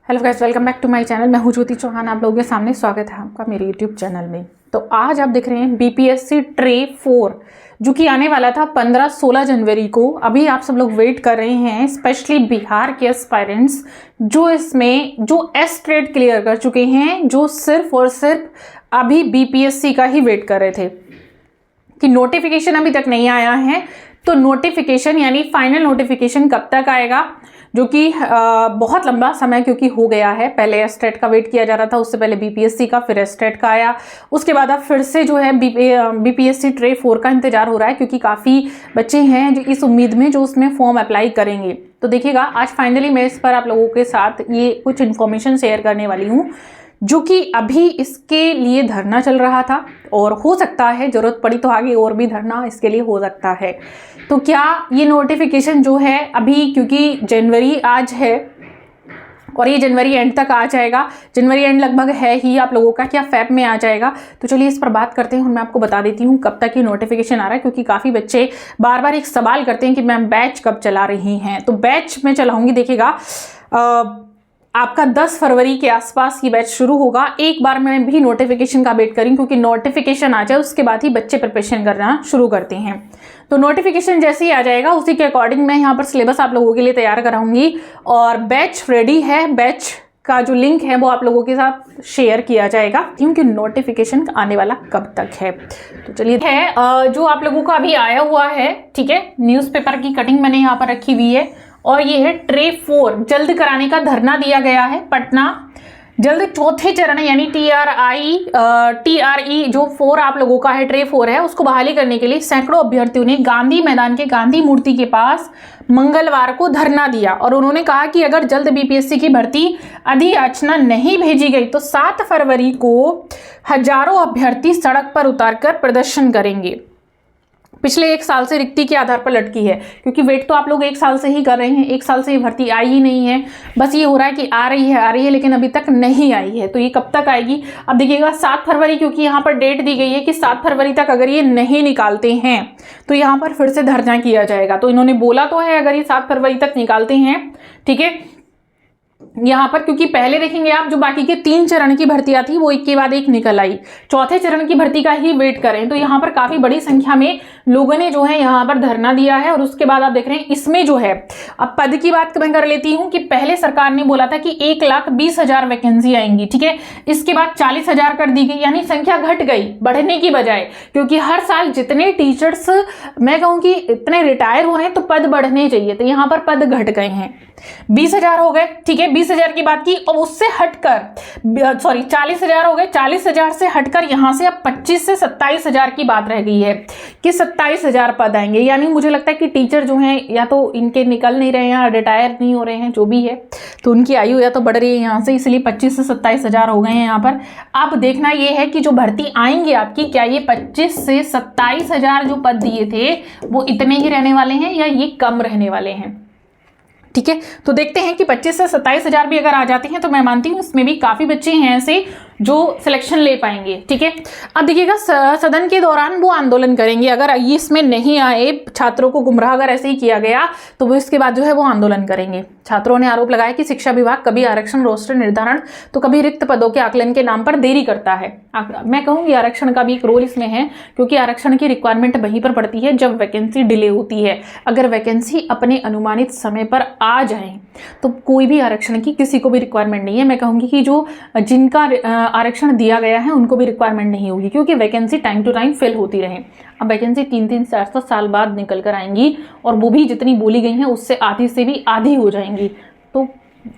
Hello guys, welcome back to my channel. मैं हूं ज्योति चौहान। आप लोगों के सामने स्वागत है आपका मेरे यूट्यूब चैनल में। तो आज आप देख रहे हैं बीपीएससी ट्रे 4 जो कि आने वाला था 15-16 जनवरी को। अभी आप सब लोग वेट कर रहे हैं, स्पेशली बिहार के एस्पायरेंट्स जो इसमें जो एस ट्रेड क्लियर कर चुके हैं, जो सिर्फ और सिर्फ अभी बीपीएससी का ही वेट कर रहे थे कि नोटिफिकेशन अभी तक नहीं आया है। तो नोटिफिकेशन यानी फाइनल नोटिफिकेशन कब तक आएगा, जो कि बहुत लंबा समय क्योंकि हो गया है। पहले एस्टेट का वेट किया जा रहा था, उससे पहले बीपीएससी का, फिर एस्टेट का आया, उसके बाद अब फिर से जो है बीपीएससी ट्रे 4 का इंतजार हो रहा है, क्योंकि काफ़ी बच्चे हैं जो इस उम्मीद में जो उसमें फॉर्म अप्लाई करेंगे। तो देखिएगा, आज फाइनली मैं इस पर आप लोगों के साथ ये कुछ इन्फॉर्मेशन शेयर करने वाली हूँ, जो कि अभी इसके लिए धरना चल रहा था और हो सकता है ज़रूरत पड़ी तो आगे और भी धरना इसके लिए हो सकता है। तो क्या ये नोटिफिकेशन जो है अभी, क्योंकि जनवरी आज है और ये जनवरी एंड तक आ जाएगा, जनवरी एंड लगभग है ही आप लोगों का, क्या फेब में आ जाएगा? तो चलिए इस पर बात करते हैं और मैं आपको बता देती हूँ कब तक ये नोटिफिकेशन आ रहा है, क्योंकि काफ़ी बच्चे बार बार एक सवाल करते हैं कि मैम बैच कब चला रही हैं। तो बैच में चलाऊँगी, देखिएगा आपका 10 फरवरी के आसपास की बैच शुरू होगा। एक बार मैं भी नोटिफिकेशन का वेट करूँ, क्योंकि नोटिफिकेशन आ जाए उसके बाद ही बच्चे प्रिपरेशन करना शुरू करते हैं। तो नोटिफिकेशन जैसे ही आ जाएगा उसी के अकॉर्डिंग मैं यहाँ पर सिलेबस आप लोगों के लिए तैयार कराऊंगी और बैच रेडी है। बैच का जो लिंक है वो आप लोगों के साथ शेयर किया जाएगा, क्योंकि नोटिफिकेशन आने वाला कब तक है। तो चलिए है जो आप लोगों का अभी आया हुआ है, ठीक है, न्यूज़पेपर की कटिंग मैंने यहाँ पर रखी हुई है और ये है ट्रे 4 जल्द कराने का धरना दिया गया है पटना। जल्द चौथे चरण यानी TRE जो 4 आप लोगों का है, ट्रे 4 है, उसको बहाली करने के लिए सैकड़ों अभ्यर्थियों ने गांधी मैदान के गांधी मूर्ति के पास मंगलवार को धरना दिया और उन्होंने कहा कि अगर जल्द बीपीएससी की भर्ती अधियाचना नहीं भेजी गई तो 7 फरवरी को हजारों अभ्यर्थी सड़क पर उतारकर प्रदर्शन करेंगे। पिछले 1 साल से रिक्ति के आधार पर लटकी है, क्योंकि वेट तो आप लोग 1 साल से ही कर रहे हैं। 1 साल से ये भर्ती आई ही नहीं है, बस ये हो रहा है कि आ रही है, लेकिन अभी तक नहीं आई है। तो ये कब तक आएगी? अब देखिएगा 7 फरवरी, क्योंकि यहाँ पर डेट दी गई है कि 7 फरवरी तक अगर ये नहीं निकालते हैं तो यहाँ पर फिर से धरना किया जाएगा। तो इन्होंने बोला तो है अगर ये 7 फरवरी तक निकालते हैं, ठीक है, यहाँ पर, क्योंकि पहले देखेंगे आप जो बाकी के 3 चरण की भर्तियां थी वो एक के बाद एक निकल आई, चौथे चरण की भर्ती का ही वेट करें। तो यहाँ पर काफी बड़ी संख्या में लोगों ने जो है यहाँ पर धरना दिया है। और उसके बाद आप देख रहे हैं इसमें जो है, अब पद की बात मैं कर लेती हूँ कि पहले सरकार ने बोला था कि 1,20,000 वैकेंसी आएंगी, ठीक है, इसके बाद 40,000 कर दी गई, यानी संख्या घट गई बढ़ने की बजाय, क्योंकि हर साल जितने टीचर्स मैं कहूँ कि इतने रिटायर हो रहे हैं तो पद बढ़ने चाहिए, तो यहाँ पर पद घट गए हैं, 20,000 हो गए, ठीक है, 20,000 की बात की। और उससे हटकर 40,000 हो गए, 40,000 से हटकर यहां से अब 25 से 27,000 की बात रह गई है कि 27,000 पद आएंगे। यानी मुझे लगता है कि टीचर जो हैं या तो इनके निकल नहीं रहे हैं या रिटायर नहीं हो रहे हैं, जो भी है, तो उनकी आयु या तो बढ़ रही है यहाँ से, इसलिए 25 से 27,000 हो गए हैं यहाँ पर। अब देखना ये है कि जो भर्ती आएंगे आपकी, क्या ये 25 से 27,000 जो पद दिए थे वो इतने ही रहने वाले हैं या ये कम रहने वाले हैं, ठीक है। तो देखते हैं कि 25 से 27,000 भी अगर आ जाते हैं तो मैं मानती हूँ इसमें भी काफ़ी बच्चे हैं ऐसे जो सिलेक्शन ले पाएंगे, ठीक है। अब देखिएगा सदन के दौरान वो आंदोलन करेंगे, अगर ये इसमें नहीं आए, छात्रों को गुमराह अगर ऐसे ही किया गया तो वो इसके बाद जो है वो आंदोलन करेंगे। छात्रों ने आरोप लगाया कि शिक्षा विभाग कभी आरक्षण रोस्टर निर्धारण तो कभी रिक्त पदों के आकलन के नाम पर देरी करता है। मैं कहूँगी आरक्षण का भी एक रोल इसमें है, क्योंकि आरक्षण की रिक्वायरमेंट वहीं पर पड़ती है जब वैकेंसी डिले होती है। अगर वैकेंसी अपने अनुमानित समय पर आ जाए तो कोई भी आरक्षण की किसी को भी रिक्वायरमेंट नहीं है। मैं कहूँगी कि जो जिनका आरक्षण दिया गया है उनको भी रिक्वायरमेंट नहीं होगी, क्योंकि vacancy time to time fill होती रहे। अब वैकेंसी 3-3, 4 साल बाद निकल कर आएंगी और वो भी जितनी बोली गई हैं उससे आधी से भी आधी हो जाएंगी। तो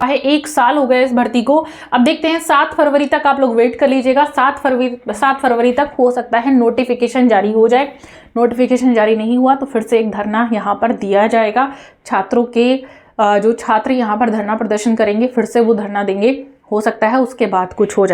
1 साल हो गया इस भर्ती को। अब देखते हैं 7 फरवरी तक आप लोग वेट कर लीजिएगा। 7 फरवरी तक हो सकता है नोटिफिकेशन जारी हो जाए। नोटिफिकेशन जारी नहीं हुआ तो फिर से एक धरना यहाँ पर दिया जाएगा। छात्रों के जो छात्र यहाँ पर धरना प्रदर्शन करेंगे फिर से वो धरना देंगे, हो सकता है उसके बाद कुछ हो जाए।